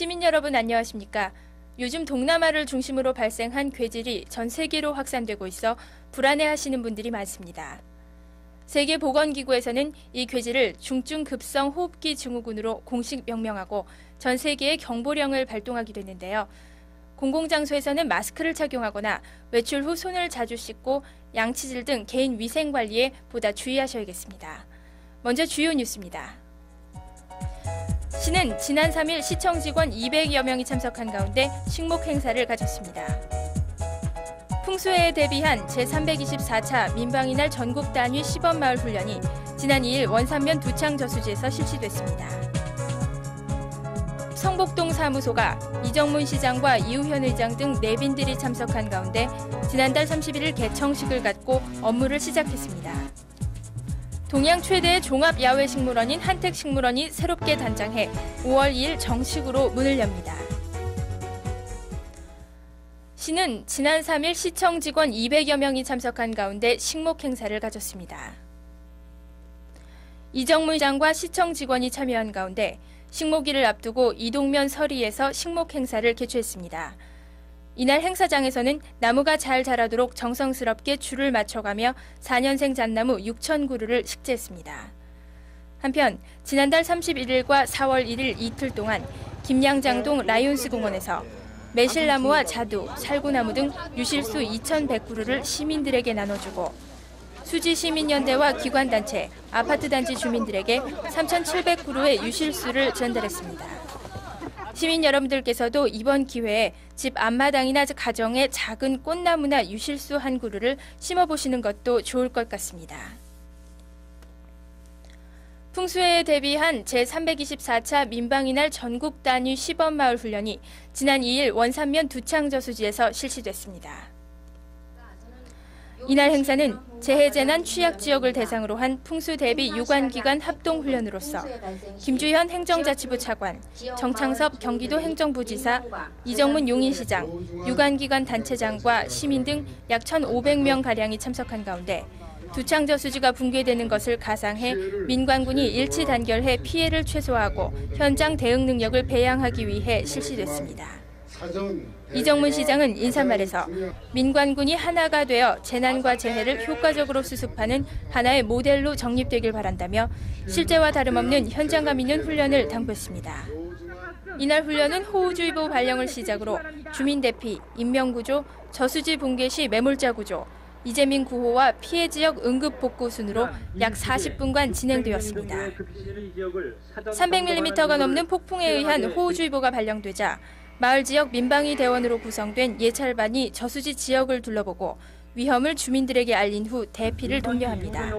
시민 여러분 안녕하십니까? 요즘 동남아를 중심으로 발생한 괴질이 전 세계로 확산되고 있어 불안해하시는 분들이 많습니다. 세계보건기구에서는 이 괴질을 중증급성 호흡기 증후군으로 공식 명명하고 전 세계에 경보령을 발동하기도 했는데요. 공공장소에서는 마스크를 착용하거나 외출 후 손을 자주 씻고 양치질 등 개인 위생 관리에 보다 주의하셔야겠습니다. 먼저 주요 뉴스입니다. 시는 지난 3일 시청 직원 200여 명이 참석한 가운데 식목 행사를 가졌습니다. 풍수해에 대비한 제324차 민방위날 전국 단위 시범마을 훈련이 지난 2일 원산면 두창 저수지에서 실시됐습니다. 성복동 사무소가 이정문 시장과 이우현 의장 등 내빈들이 참석한 가운데 지난달 31일 개청식을 갖고 업무를 시작했습니다. 동양 최대의 종합 야외 식물원인 한택식물원이 새롭게 단장해 5월 2일 정식으로 문을 엽니다. 시는 지난 3일 시청 직원 200여 명이 참석한 가운데 식목 행사를 가졌습니다. 이정문 시장과 시청 직원이 참여한 가운데 식목일을 앞두고 이동면 서리에서 식목 행사를 개최했습니다. 이날 행사장에서는 나무가 잘 자라도록 정성스럽게 줄을 맞춰가며 4년생 잣나무 6,000그루를 식재했습니다. 한편 지난달 31일과 4월 1일 이틀 동안 김양장동 라이온스 공원에서 매실나무와 자두, 살구나무 등 유실수 2,100그루를 시민들에게 나눠주고 수지시민연대와 기관단체, 아파트단지 주민들에게 3,700그루의 유실수를 전달했습니다. 시민 여러분들께서도 이번 기회에 집 앞마당이나 가정에 작은 꽃나무나 유실수 한 그루를 심어보시는 것도 좋을 것 같습니다. 풍수해에 대비한 제324차 민방위날 전국 단위 시범마을 훈련이 지난 2일 원산면 두창 저수지에서 실시됐습니다. 이날 행사는 재해재난 취약 지역을 대상으로 한 풍수 대비 유관기관 합동훈련으로서 김주현 행정자치부 차관, 정창섭 경기도 행정부지사, 이정문 용인시장, 유관기관 단체장과 시민 등 약 1,500명가량이 참석한 가운데 두창 저수지가 붕괴되는 것을 가상해 민관군이 일치 단결해 피해를 최소화하고 현장 대응 능력을 배양하기 위해 실시됐습니다. 이정문 시장은 인사말에서 민관군이 하나가 되어 재난과 재해를 효과적으로 수습하는 하나의 모델로 정립되길 바란다며 실제와 다름없는 현장감 있는 훈련을 당부했습니다. 이날 훈련은 호우주의보 발령을 시작으로 주민 대피, 인명구조, 저수지 붕괴 시 매몰자 구조, 이재민 구호와 피해 지역 응급 복구 순으로 약 40분간 진행되었습니다. 300mm가 넘는 폭풍에 의한 호우주의보가 발령되자 마을 지역 민방위 대원으로 구성된 예찰반이 저수지 지역을 둘러보고 위험을 주민들에게 알린 후 대피를 독려합니다.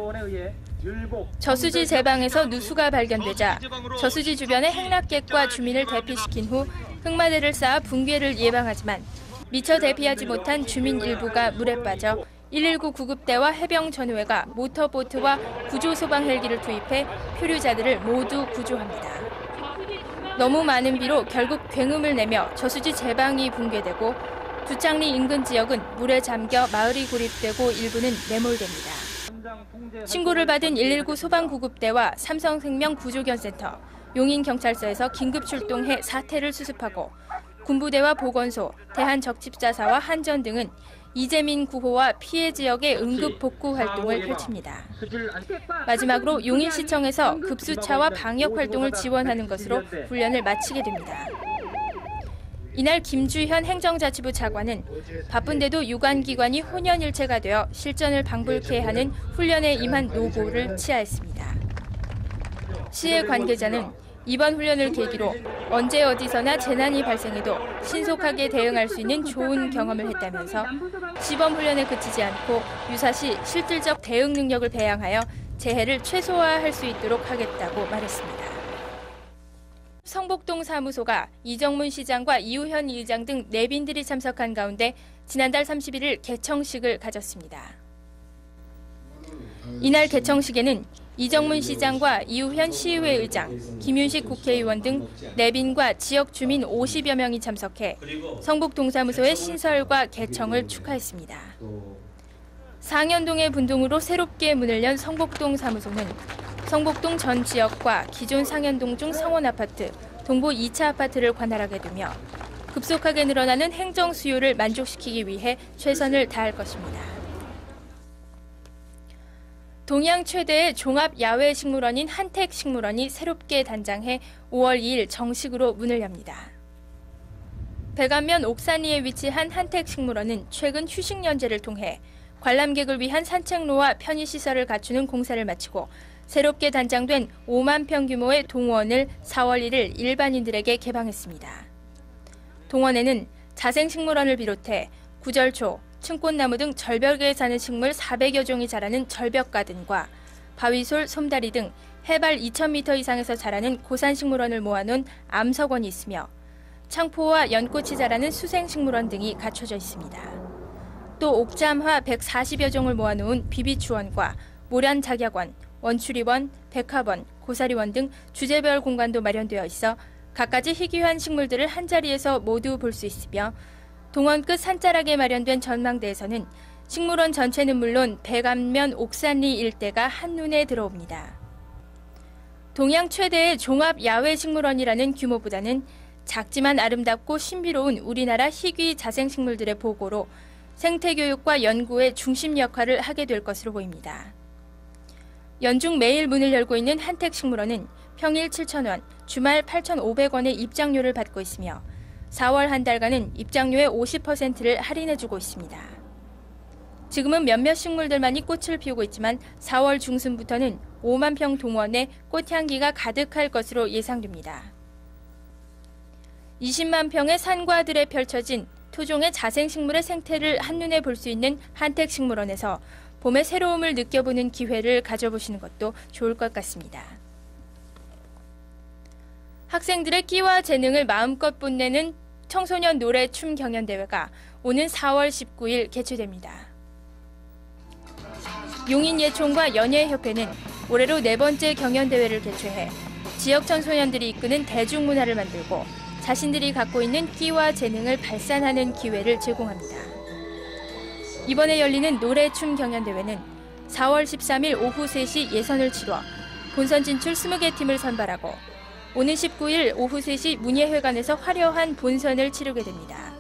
저수지 제방에서 누수가 발견되자 저수지 주변의 행락객과 주민을 대피시킨 후 흙마대를 쌓아 붕괴를 예방하지만 미처 대피하지 못한 주민 일부가 물에 빠져 119 구급대와 해병 전우회가 모터보트와 구조소방 헬기를 투입해 표류자들을 모두 구조합니다. 너무 많은 비로 결국 굉음을 내며 저수지 제방이 붕괴되고 두창리 인근 지역은 물에 잠겨 마을이 고립되고 일부는 매몰됩니다. 신고를 받은 119 소방구급대와 삼성생명 구조견센터, 용인경찰서에서 긴급 출동해 사태를 수습하고 군부대와 보건소, 대한적십자사와 한전 등은 이재민 구호와 피해 지역의 응급 복구 활동을 펼칩니다. 마지막으로 용인시청에서 급수차와 방역 활동을 지원하는 것으로 훈련을 마치게 됩니다. 이날 김주현 행정자치부 차관은 바쁜데도 유관기관이 혼연일체가 되어 실전을 방불케 하는 훈련에 임한 노고를 치하했습니다. 시의 관계자는 이번 훈련을 계기로 언제 어디서나 재난이 발생해도 신속하게 대응할 수 있는 좋은 경험을 했다면서 시범 훈련에 그치지 않고 유사시 실질적 대응 능력을 배양하여 재해를 최소화할 수 있도록 하겠다고 말했습니다. 성복동 사무소가 이정문 시장과 이우현 의장 등 내빈들이 참석한 가운데 지난달 31일 개청식을 가졌습니다. 이날 개청식에는 이정문 시장과 이우현 시의회 의장, 김윤식 국회의원 등 내빈과 지역 주민 50여 명이 참석해 성북동사무소의 신설과 개청을 축하했습니다. 상현동의 분동으로 새롭게 문을 연 성복동 사무소는 성복동 전 지역과 기존 상현동 중 성원 아파트, 동부 2차 아파트를 관할하게 되며 급속하게 늘어나는 행정 수요를 만족시키기 위해 최선을 다할 것입니다. 동양 최대의 종합 야외 식물원인 한택식물원이 새롭게 단장해 5월 2일 정식으로 문을 엽니다. 백안면 옥산리에 위치한 한택식물원은 최근 휴식 연재를 통해 관람객을 위한 산책로와 편의시설을 갖추는 공사를 마치고 새롭게 단장된 5만 평 규모의 동원을 4월 1일 일반인들에게 개방했습니다. 동원에는 자생식물원을 비롯해 구절초, 층꽃나무 등 절벽에 사는 식물 400여 종이 자라는 절벽가든과 바위솔, 솜다리 등 해발 2,000m 이상에서 자라는 고산식물원을 모아놓은 암석원이 있으며 창포와 연꽃이 자라는 수생식물원 등이 갖춰져 있습니다. 또 옥잠화 140여 종을 모아놓은 비비추원과 모란작약원, 원추리원, 백합원, 고사리원 등 주제별 공간도 마련되어 있어 갖가지 희귀한 식물들을 한자리에서 모두 볼 수 있으며 동원 끝 산자락에 마련된 전망대에서는 식물원 전체는 물론 백안면 옥산리 일대가 한눈에 들어옵니다. 동양 최대의 종합 야외 식물원이라는 규모보다는 작지만 아름답고 신비로운 우리나라 희귀 자생식물들의 보고로 생태교육과 연구의 중심 역할을 하게 될 것으로 보입니다. 연중 매일 문을 열고 있는 한택식물원은 평일 7,000원, 주말 8,500원의 입장료를 받고 있으며 4월 한 달간은 입장료의 50%를 할인해주고 있습니다. 지금은 몇몇 식물들만이 꽃을 피우고 있지만 4월 중순부터는 5만 평 동원에 꽃향기가 가득할 것으로 예상됩니다. 20만 평의 산과 들에 펼쳐진 토종의 자생식물의 생태를 한눈에 볼 수 있는 한택식물원에서 봄의 새로움을 느껴보는 기회를 가져보시는 것도 좋을 것 같습니다. 학생들의 끼와 재능을 마음껏 뽐내는 청소년 노래 춤 경연대회가 오는 4월 19일 개최됩니다. 용인예총과 연예협회는 올해로 4번째 경연대회를 개최해 지역 청소년들이 이끄는 대중문화를 만들고 자신들이 갖고 있는 끼와 재능을 발산하는 기회를 제공합니다. 이번에 열리는 노래춤 경연대회는 4월 13일 오후 3시 예선을 치러 본선 진출 20개 팀을 선발하고 오는 19일 오후 3시 문예회관에서 화려한 본선을 치르게 됩니다.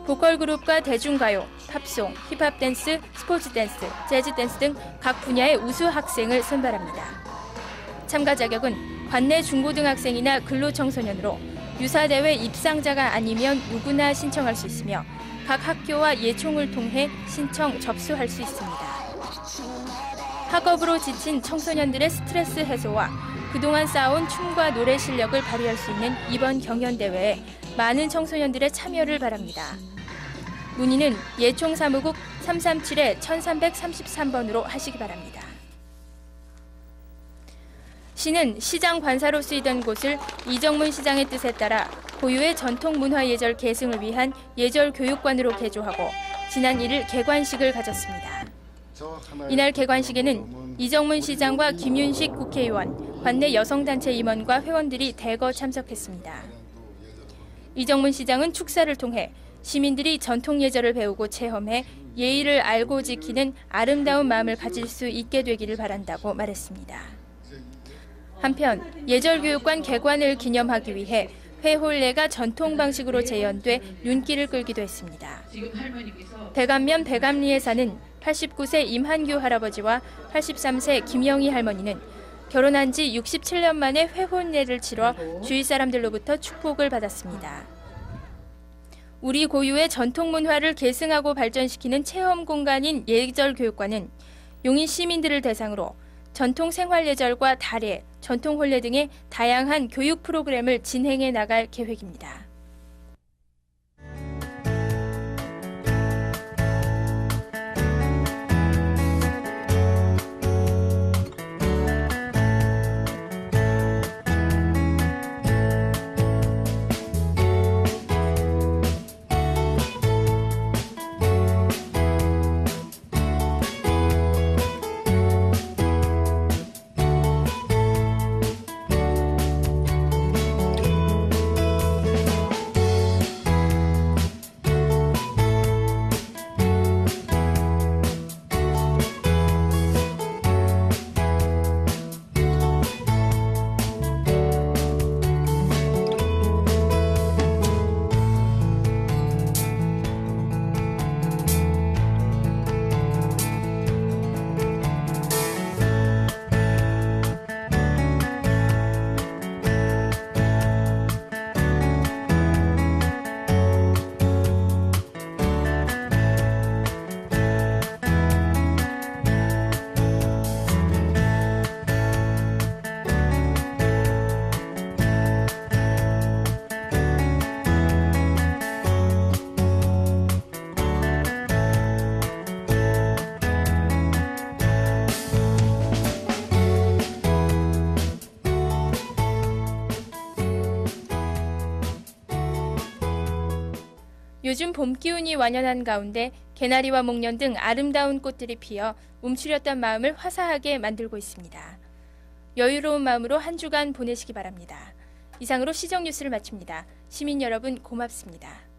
보컬 그룹과 대중가요, 팝송, 힙합 댄스, 스포츠 댄스, 재즈 댄스 등 각 분야의 우수 학생을 선발합니다. 참가 자격은 관내 중고등학생이나 근로청소년으로 유사대회 입상자가 아니면 누구나 신청할 수 있으며 각 학교와 예총을 통해 신청 접수할 수 있습니다. 학업으로 지친 청소년들의 스트레스 해소와 그동안 쌓아온 춤과 노래 실력을 발휘할 수 있는 이번 경연대회에 많은 청소년들의 참여를 바랍니다. 문의는 예총 사무국 337-1333번으로 하시기 바랍니다. 시는 시장 관사로 쓰이던 곳을 이정문 시장의 뜻에 따라 고유의 전통 문화 예절 계승을 위한 예절 교육관으로 개조하고 지난 1일 개관식을 가졌습니다. 이날 개관식에는 이정문 시장과 김윤식 국회의원, 관내 여성단체 임원과 회원들이 대거 참석했습니다. 이정문 시장은 축사를 통해 시민들이 전통 예절을 배우고 체험해 예의를 알고 지키는 아름다운 마음을 가질 수 있게 되기를 바란다고 말했습니다. 한편 예절교육관 개관을 기념하기 위해 회홀례가 전통 방식으로 재현돼 눈길을 끌기도 했습니다. 백안면 백암리에 사는 89세 임한규 할아버지와 83세 김영희 할머니는 결혼한 지 67년 만에 회혼례를 치러 주위 사람들로부터 축복을 받았습니다. 우리 고유의 전통 문화를 계승하고 발전시키는 체험 공간인 예절교육관은 용인 시민들을 대상으로 전통 생활예절과 달예, 전통 혼례 등의 다양한 교육 프로그램을 진행해 나갈 계획입니다. 요즘 봄 기운이 완연한 가운데 개나리와 목련 등 아름다운 꽃들이 피어 움츠렸던 마음을 화사하게 만들고 있습니다. 여유로운 마음으로 한 주간 보내시기 바랍니다. 이상으로 시정 뉴스를 마칩니다. 시민 여러분 고맙습니다.